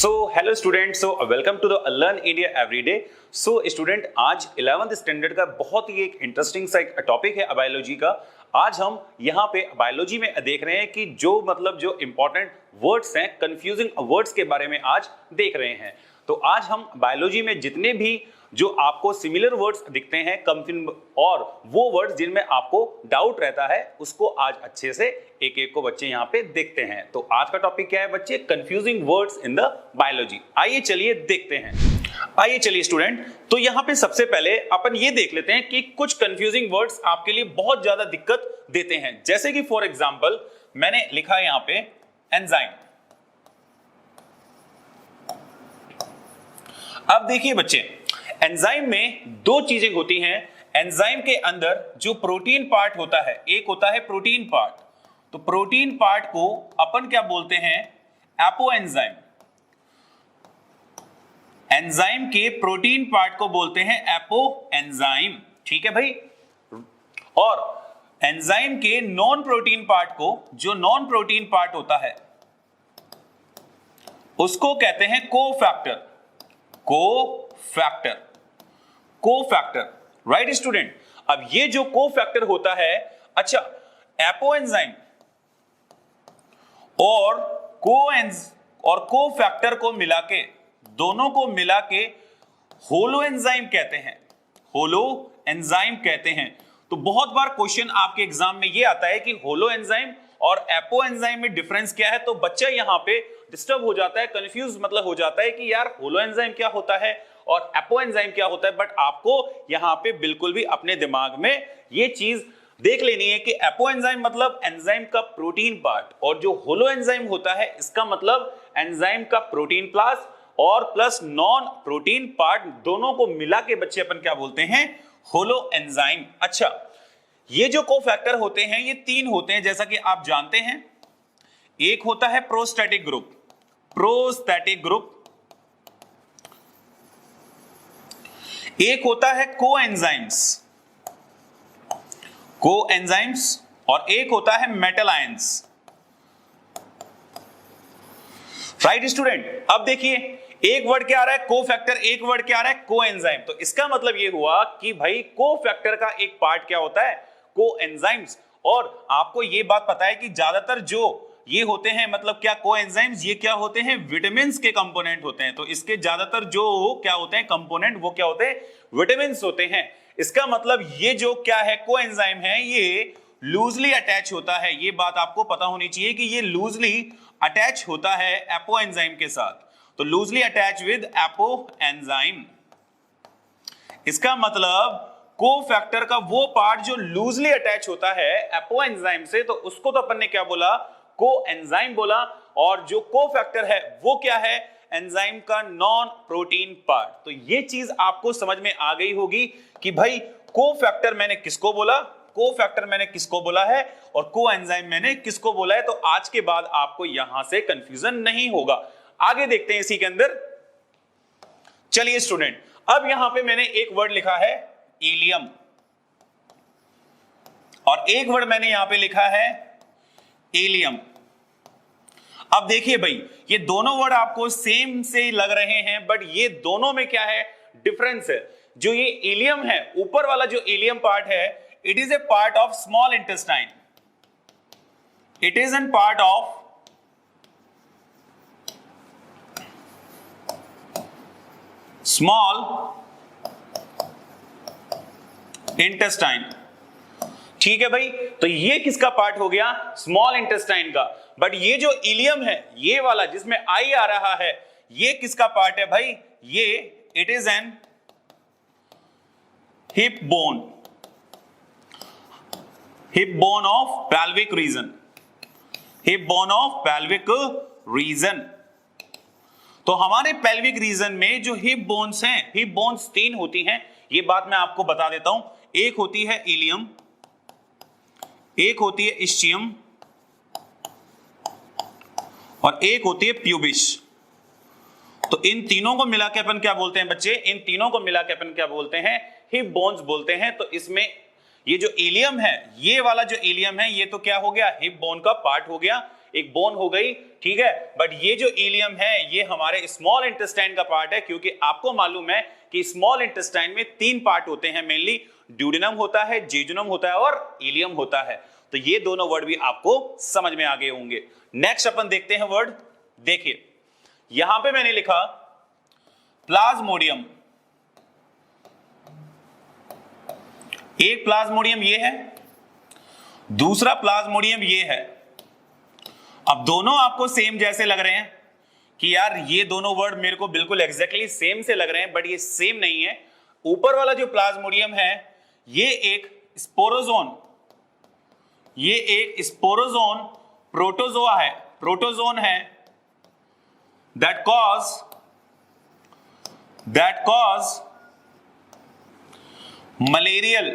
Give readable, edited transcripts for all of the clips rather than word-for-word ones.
So hello student, so welcome to the learn India everyday. So student, आज 11th standard का बहुत ही एक interesting सा टॉपिक है बायोलॉजी का। आज हम यहाँ पे बायोलॉजी में देख रहे हैं कि जो इंपॉर्टेंट वर्ड्स हैं, कंफ्यूजिंग वर्ड्स के बारे में आज देख रहे हैं। तो आज हम बायोलॉजी में जितने भी जो आपको सिमिलर वर्ड्स दिखते हैं और वो वर्ड्स जिनमें आपको डाउट रहता है उसको आज अच्छे से एक एक को बच्चे यहाँ पे देखते हैं। तो आज का टॉपिक क्या है बच्चे? Confusing words in the biology. आइए चलिए देखते हैं। आइए चलिए स्टूडेंट, तो यहाँ पे सबसे पहले अपन ये देख लेते हैं कि कुछ कंफ्यूजिंग वर्ड्स आपके लिए बहुत ज्यादा दिक्कत देते हैं। जैसे कि फॉर एग्जाम्पल मैंने लिखा है यहाँ पे एंजाइम। अब देखिए बच्चे, एंजाइम में दो चीजें होती हैं। एंजाइम के अंदर जो प्रोटीन पार्ट होता है, एक होता है प्रोटीन पार्ट। तो प्रोटीन पार्ट को अपन क्या बोलते हैं? एपोएंजाइम। एंजाइम के प्रोटीन पार्ट को बोलते हैं एपोएंजाइम। ठीक है भाई। और एंजाइम के नॉन प्रोटीन पार्ट को, जो नॉन प्रोटीन पार्ट होता है, उसको कहते हैं cofactor. Cofactor, cofactor, right student. अब ये जो कोफैक्टर होता है, अच्छा, एपोएंजाइम और कोफैक्टर को मिला के, दोनों को मिला के होलो एंजाइम कहते हैं। होलो एंजाइम कहते हैं। तो बहुत बार क्वेश्चन आपके एग्जाम में ये आता है कि होलो एंजाइम और एपो एंजाइम में डिफरेंस क्या है। तो बच्चा यहाँ पे डिस्टर्ब हो जाता है, कंफ्यूज मतलब हो जाता है कि यार होलो एंजाइम क्या होता है और एपो एंजाइम क्या होता है। बट आपको यहाँ पे बिल्कुल भी अपने दिमाग में ये चीज देख लेनी है कि एपो एंजाइम मतलब एंजाइम का प्रोटीन पार्ट, और जो होलो एंजाइम होता है इसका मतलब एंजाइम का प्रोटीन प्लस और प्लस नॉन प्रोटीन पार्ट, दोनों को मिला के बच्चे अपन क्या बोलते हैं? Holo enzyme. अच्छा, ये जो कोफैक्टर होते हैं ये तीन होते हैं, जैसा कि आप जानते हैं। एक होता है प्रोस्टैटिक ग्रुप, प्रोस्टैटिक ग्रुप। एक होता है कोएंजाइम्स, कोएंजाइम्स, और एक होता है मेटल आयंस। Right student. अब देखिए, एक वर्ड क्या आ रहा है? कोफैक्टर। एक वर्ड क्या आ रहा है? कोएंजाइम। तो इसका मतलब ये हुआ कि भाई कोफैक्टर का एक पार्ट क्या होता है? कोएंजाइम्स। और आपको ये बात पता है कि ज्यादातर जो ये होते हैं, मतलब क्या, कोएंजाइम्स, ये क्या होते हैं? विटामिन्स के कंपोनेंट होते हैं। तो इसके ज्यादातर जो क्या होते हैं कंपोनेंट, वो क्या होते हैं? विटामिन्स होते हैं। इसका मतलब ये जो क्या है, कोएंजाइम है, ये लूजली अटैच होता है। ये बात आपको पता होनी चाहिए कि ये लूजली अटैच होता है एपोएंजाइम के साथ। तो लूजली अटैच विद एपोएंजाइम। इसका मतलब कोफैक्टर का वो पार्ट जो लूजली अटैच होता है एपोएंजाइम से, तो उसको तो अपन ने क्या बोला? कोएंजाइम बोला। और जो कोफैक्टर है वो क्या है? एंजाइम का नॉन प्रोटीन पार्ट। तो ये चीज आपको समझ में आ गई होगी कि भाई कोफैक्टर मैंने किसको बोला, कोफैक्टर मैंने किसको बोला है, और कोएंजाइम मैंने किसको बोला है। तो आज के बाद आपको यहां से कंफ्यूजन नहीं होगा। आगे देखते हैं इसी के अंदर। चलिए स्टूडेंट, अब यहां पे मैंने एक वर्ड लिखा है इलियम, और एक वर्ड मैंने यहां पे लिखा है एलियम। अब देखिए भाई, ये दोनों वर्ड आपको सेम से लग रहे हैं, बट ये दोनों में क्या है? डिफरेंस है। जो ये इलियम है, ऊपर वाला जो इलियम पार्ट है, it is a part of small intestine. It is an part of small intestine. ठीक है भाई। तो ये किसका पार्ट हो गया? स्मॉल इंटेस्टाइन का। बट ये जो इलियम है, ये वाला जिसमें आई आ रहा है, ये किसका पार्ट है भाई? ये it is an hip bone, hip bone of pelvic region, hip bone of pelvic region. तो हमारे पेल्विक रीजन में जो हिप बोन्स हैं, हिप बोन्स तीन होती हैं। ये बात मैं आपको बता देता हूं। एक होती है इलियम, एक होती है इस्चियम, और एक होती है प्यूबिस। तो इन तीनों को मिला के अपन क्या बोलते हैं बच्चे? इन तीनों को मिला के अपन क्या बोलते हैं? हिप बोन्स बोलते हैं। तो इसमें ये जो इलियम है, ये वाला जो इलियम है, ये तो क्या हो गया? हिप बोन का पार्ट हो गया। एक बोन हो गई, ठीक है। बट ये जो इलियम है ये हमारे स्मॉल इंटेस्टाइन का पार्ट है, क्योंकि आपको मालूम है कि स्मॉल इंटेस्टाइन में 3 पार्ट होते हैं मेनली, ड्यूडेनम होता है, जेजुनम होता है और इलियम होता है। तो ये दोनों वर्ड भी आपको समझ में आ गए होंगे। नेक्स्ट अपन देखते हैं वर्ड। देखिए यहां पे मैंने लिखा प्लाज्मोडियम। एक प्लाज्मोडियम ये है, दूसरा प्लाज्मोडियम ये है। अब दोनों आपको सेम जैसे लग रहे हैं कि यार ये दोनों वर्ड मेरे को बिल्कुल एग्जैक्टली सेम से लग रहे हैं, बट ये सेम नहीं है। ऊपर वाला जो प्लाज्मोडियम है ये एक स्पोरोजोन, ये एक स्पोरोजोन प्रोटोजोआ है, प्रोटोजोन है that cause malarial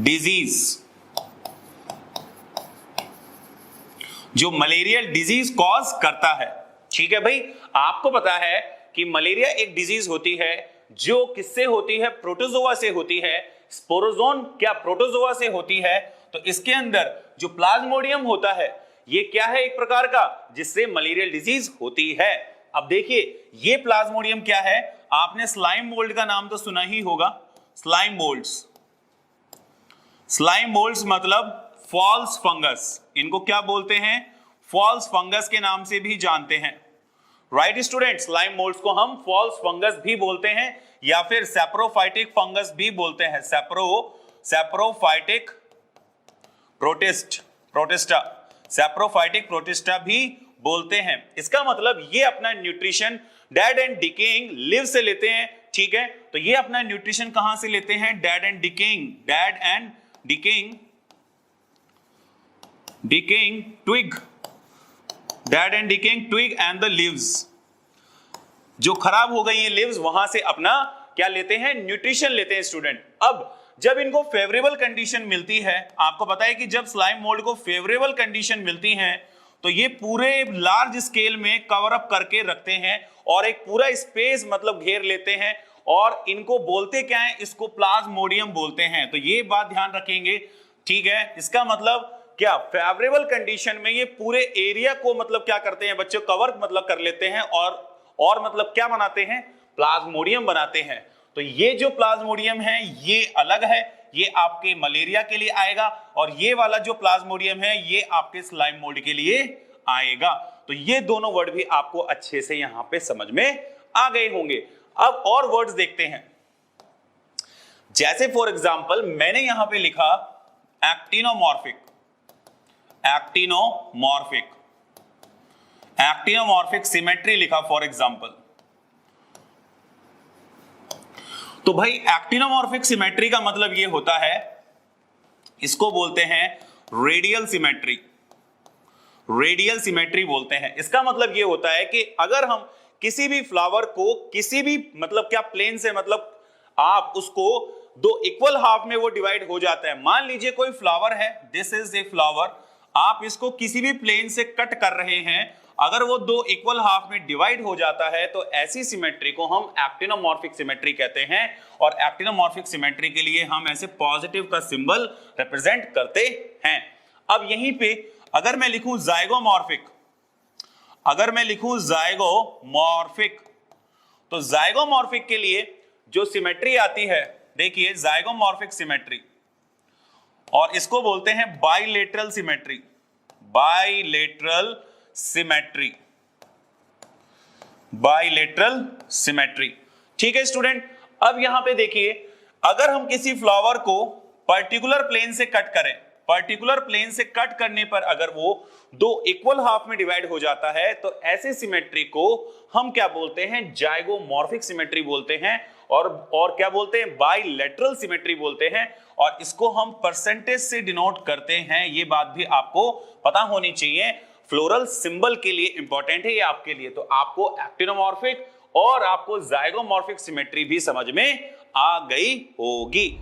disease, जो मलेरियल डिजीज कॉज करता है। ठीक है भाई, आपको पता है कि मलेरिया एक डिजीज होती है जो किससे होती है, प्रोटोजोआ से होती है। स्पोरोजोन क्या प्रोटोजोआ से होती है, तो इसके अंदर जो प्लाज्मोडियम होता है ये क्या है, एक प्रकार का जिससे मलेरियल डिजीज होती है। अब देखिए ये प्लाज्मोडियम क्या है, आपने स्लाइम मोल्ड का नाम तो सुना ही होगा। स्लाइम मोल्ड्स, स्लाइम मोल्ड्स मतलब फॉल्स फंगस, इनको क्या बोलते हैं, फॉल्स फंगस के नाम से भी जानते हैं। राइट स्टूडेंट्स, स्लाइम मोल्ड्स को हम फॉल्स फंगस भी बोलते हैं या फिर सैप्रोफाइटिक फंगस भी बोलते हैं। सैप्रोफाइटिक प्रोटिस्टा, सैप्रोफाइटिक प्रोटिस्टा भी बोलते हैं। इसका मतलब ये अपना nutrition dead and decaying live से लेते हैं। ठीक है, तो ये अपना न्यूट्रिशन कहां से लेते हैं, dead and decaying twig, dead and decaying twig and the leaves. जो खराब हो गई है लीव्स, वहां से अपना क्या लेते हैं, न्यूट्रिशन लेते हैं स्टूडेंट। अब जब इनको फेवरेबल कंडीशन मिलती है, आपको पता है कि जब स्लाइम मोल्ड को फेवरेबल कंडीशन मिलती है तो ये पूरे लार्ज स्केल में कवर अप करके रखते हैं और एक पूरा स्पेस मतलब घेर लेते हैं, और इनको बोलते क्या है, इसको प्लाज्मोडियम बोलते हैं। तो ये बात ध्यान रखेंगे, ठीक है। इसका मतलब क्या, फेवरेबल कंडीशन में ये पूरे एरिया को मतलब क्या करते हैं बच्चों, कवर मतलब कर लेते हैं और मतलब क्या बनाते हैं, प्लाज्मोडियम बनाते हैं। तो ये जो प्लाज्मोडियम है ये अलग है, ये आपके मलेरिया के लिए आएगा, और ये वाला जो प्लाज्मोडियम है ये आपके स्लाइम मोल्ड के लिए आएगा। तो ये दोनों वर्ड भी आपको अच्छे से यहां पे समझ में आ गए होंगे। अब और वर्ड्स देखते हैं, जैसे फॉर एग्जांपल मैंने यहां पे लिखा एक्टिनोमॉर्फिक सिमेट्री लिखा फॉर एग्जांपल। तो भाई एक्टिनोमॉर्फिक सिमेट्री का मतलब ये होता है, इसको बोलते हैं रेडियल सिमेट्री, रेडियल सिमेट्री बोलते हैं। इसका मतलब ये होता है कि अगर हम किसी भी फ्लावर को किसी भी मतलब क्या प्लेन से मतलब आप उसको दो इक्वल हाफ में वो डिवाइड हो जाता है। मान लीजिए कोई फ्लावर है, दिस इज ए फ्लावर, आप इसको किसी भी प्लेन से कट कर रहे हैं, अगर वो दो इक्वल हाफ में डिवाइड हो जाता है तो ऐसी सिमेट्री को हम एक्टिनोमॉर्फिक सिमेट्री कहते हैं। और एक्टिनोमॉर्फिक सिमेट्री के लिए हम ऐसे पॉजिटिव का सिंबल रिप्रेजेंट करते हैं। अब यहीं पे अगर मैं लिखूं जाइगोमॉर्फिक, तो जाइगोमॉर्फिक के लिए जो सिमेट्री आती है, देखिए जाइगोमॉर्फिक सिमेट्री, और इसको बोलते हैं बाइलेटरल सिमेट्री। ठीक है स्टूडेंट, अब यहां पे देखिए अगर हम किसी फ्लावर को पर्टिकुलर प्लेन से कट करें, पर्टिकुलर प्लेन से कट करने पर अगर वो दो इक्वल हाफ में डिवाइड हो जाता है तो ऐसे सिमेट्री को हम क्या बोलते हैं, जाइगोमॉर्फिक सिमेट्री बोलते हैं, और क्या बोलते हैं, बाइलेटरल सिमेट्री बोलते हैं। और इसको हम परसेंटेज से डिनोट करते हैं, ये बात भी आपको पता होनी चाहिए, फ्लोरल सिंबल के लिए इंपॉर्टेंट है ये आपके लिए। तो आपको एक्टिनोमॉर्फिक और आपको जाइगोमॉर्फिक सिमेट्री भी समझ में आ गई होगी।